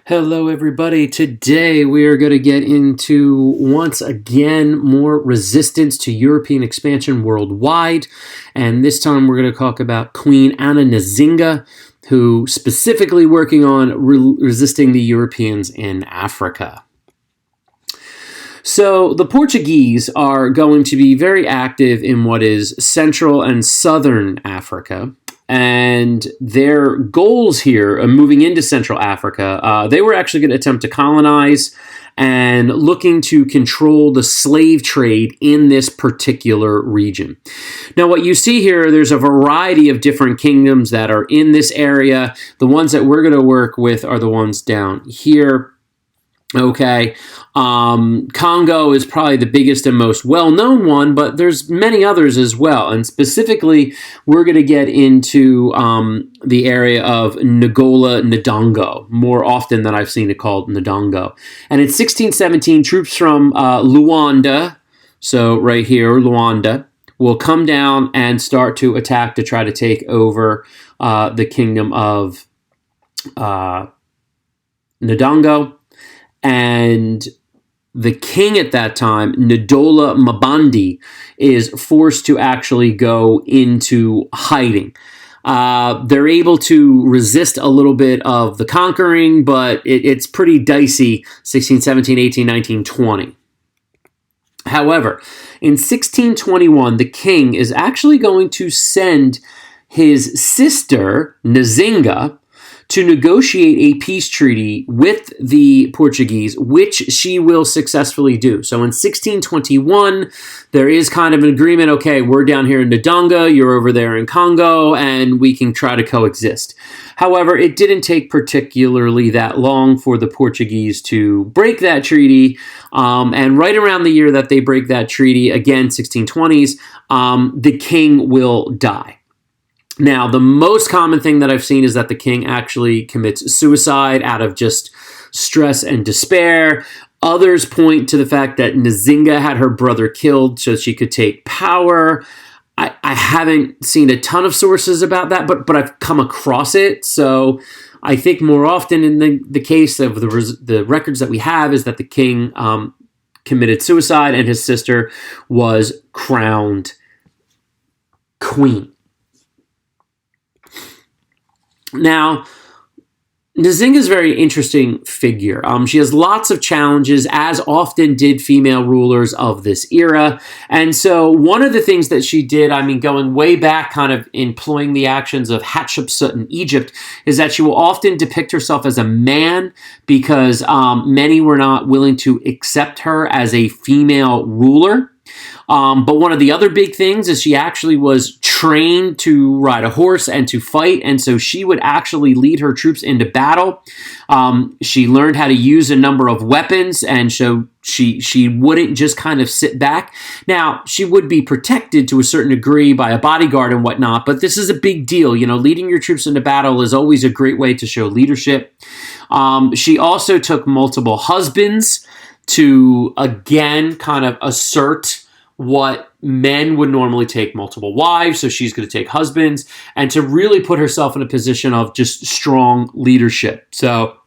Hello, everybody. Today we are going to get into, once again, more resistance to European expansion worldwide. And this time we're going to talk about Queen Ana Nzinga, who specifically working on resisting the Europeans in Africa. So the Portuguese are going to be very active in what is Central and Southern Africa. And their goals here, moving into Central Africa, they were actually going to attempt to colonize and looking to control the slave trade in this particular region. Now, what you see here, there's a variety of different kingdoms that are in this area. The ones that we're going to work with are the ones down here. Okay, Congo is probably the biggest and most well-known one, but there's many others as well. And specifically, we're going to get into the area of Angola, Ndongo, more often than I've seen it called Ndongo. And in 1617, troops from Luanda, so right here, Luanda, will come down and start to attack to try to take over the kingdom of Ndongo. And the king at that time, Ndola Mbandi, is forced to actually go into hiding. They're able to resist a little bit of the conquering, but it's pretty dicey, 16, 17, 18, 19, 20. However, in 1621, the king is actually going to send his sister, Nzinga, to negotiate a peace treaty with the Portuguese, which she will successfully do. So in 1621, there is kind of an agreement, okay, we're down here in Ndongo, you're over there in Congo, and we can try to coexist. However, it didn't take particularly that long for the Portuguese to break that treaty, and right around the year that they break that treaty, again, 1620s, the king will die. Now, the most common thing that I've seen is that the king actually commits suicide out of just stress and despair. Others point to the fact that Nzinga had her brother killed so she could take power. I haven't seen a ton of sources about that, but I've come across it. So I think more often in the case of the records that we have is that the king committed suicide and his sister was crowned queen. Now, Nzinga is a very interesting figure. She has lots of challenges, as often did female rulers of this era. And so one of the things that she did, going way back, kind of employing the actions of Hatshepsut in Egypt, is that she will often depict herself as a man because many were not willing to accept her as a female ruler. But one of the other big things is she actually was trained to ride a horse and to fight, and so she would actually lead her troops into battle. She learned how to use a number of weapons, and so she wouldn't just kind of sit back. Now, she would be protected to a certain degree by a bodyguard and whatnot, but this is a big deal. Leading your troops into battle is always a great way to show leadership. She also took multiple husbands to, again, kind of assert what men would normally take multiple wives, so she's going to take husbands, and to really put herself in a position of just strong leadership. So,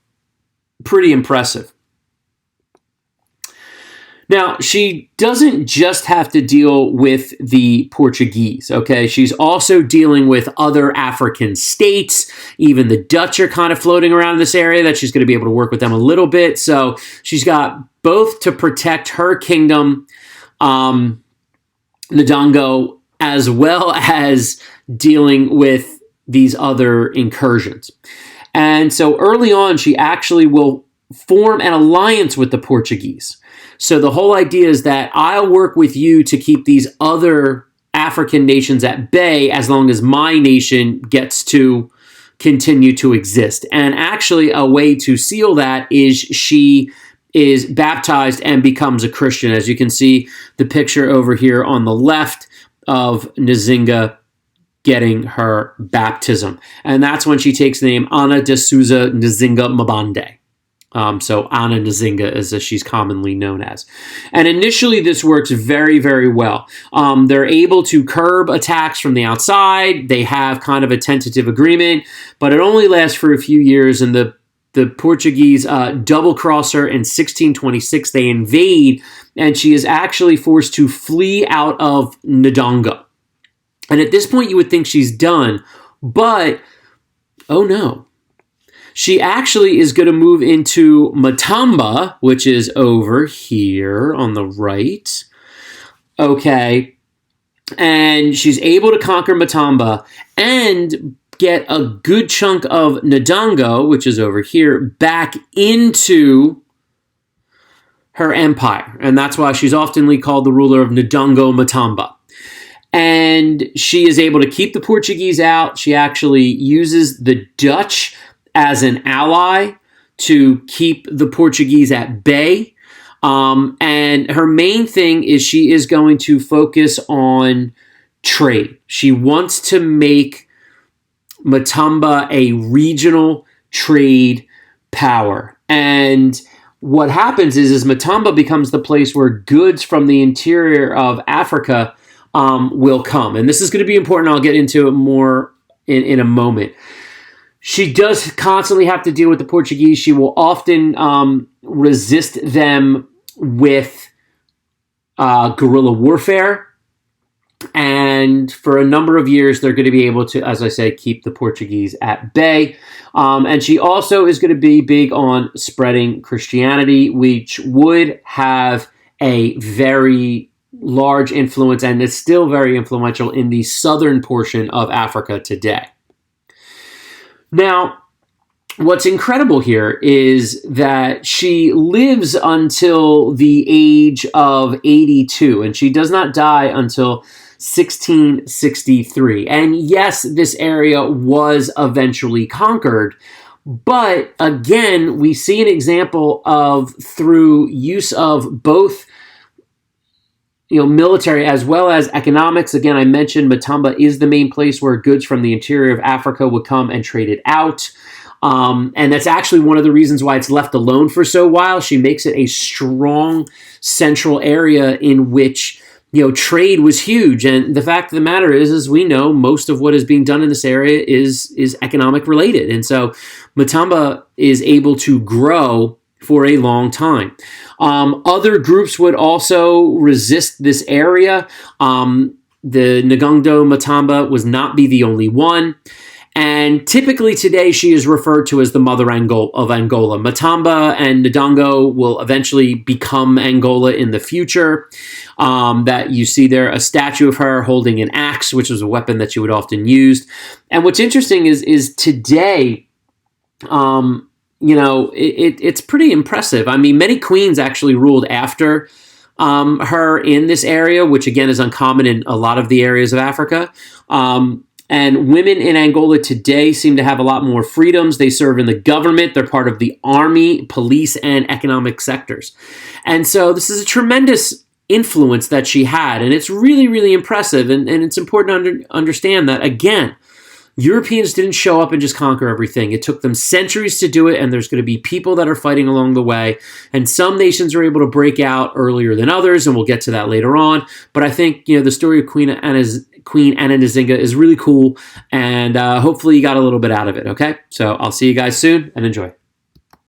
pretty impressive. Now, she doesn't just have to deal with the Portuguese, okay? She's also dealing with other African states. Even the Dutch are kind of floating around in this area that she's going to be able to work with them a little bit. So she's got both to protect her kingdom, Ndongo, as well as dealing with these other incursions. And so early on, she actually will form an alliance with the Portuguese. So the whole idea is that I'll work with you to keep these other African nations at bay as long as my nation gets to continue to exist. And actually, a way to seal that is she is baptized and becomes a Christian. As you can see, the picture over here on the left of Nzinga getting her baptism. And that's when she takes the name Ana de Souza Nzinga Mbande. So Ana Nzinga, as she's commonly known as. And initially this works very, very well. They're able to curb attacks from the outside. They have kind of a tentative agreement, but it only lasts for a few years, and the the Portuguese double cross her in 1626. They invade, and she is actually forced to flee out of Ndongo. And at this point, you would think she's done, but oh no. She actually is going to move into Matamba, which is over here on the right. Okay. And she's able to conquer Matamba and get a good chunk of Ndongo, which is over here, back into her empire. And that's why she's oftenly called the ruler of Ndongo Matamba. And she is able to keep the Portuguese out. She actually uses the Dutch as an ally to keep the Portuguese at bay. And her main thing is she is going to focus on trade. She wants to make Matamba a regional trade power. And what happens is Matamba becomes the place where goods from the interior of Africa will come. And this is going to be important. I'll get into it more in a moment. She does constantly have to deal with the Portuguese. She will often resist them with guerrilla warfare. And for a number of years, they're going to be able to, as I say, keep the Portuguese at bay. And she also is going to be big on spreading Christianity, which would have a very large influence and is still very influential in the southern portion of Africa today. Now, what's incredible here is that she lives until the age of 82, and she does not die until 1663. And yes, this area was eventually conquered, but again, we see an example of, through use of both military as well as economics. Again, I mentioned Matamba is the main place where goods from the interior of Africa would come and traded out. And that's actually one of the reasons why it's left alone for so while. She makes it a strong central area in which trade was huge. And the fact of the matter is, as we know, most of what is being done in this area is economic related. And so Matamba is able to grow for a long time. Other groups would also resist this area. The Ndongo Matamba was not be the only one. And typically today she is referred to as the mother of Angola. Matamba and Ndongo will eventually become Angola in the future. That you see there, a statue of her holding an axe, which was a weapon that she would often use. And what's interesting is today, it's pretty impressive. I mean, many queens actually ruled after her in this area, which again is uncommon in a lot of the areas of Africa. And women in Angola today seem to have a lot more freedoms. They serve in the government. They're part of the army, police, and economic sectors. And so this is a tremendous influence that she had. And it's really, really impressive. And it's important to understand that, again, Europeans didn't show up and just conquer everything. It took them centuries to do it, and there's going to be people that are fighting along the way. And some nations are able to break out earlier than others, and we'll get to that later on. But I think the story of Queen Ana Nzinga is really cool, and hopefully you got a little bit out of it, okay? So I'll see you guys soon, and enjoy.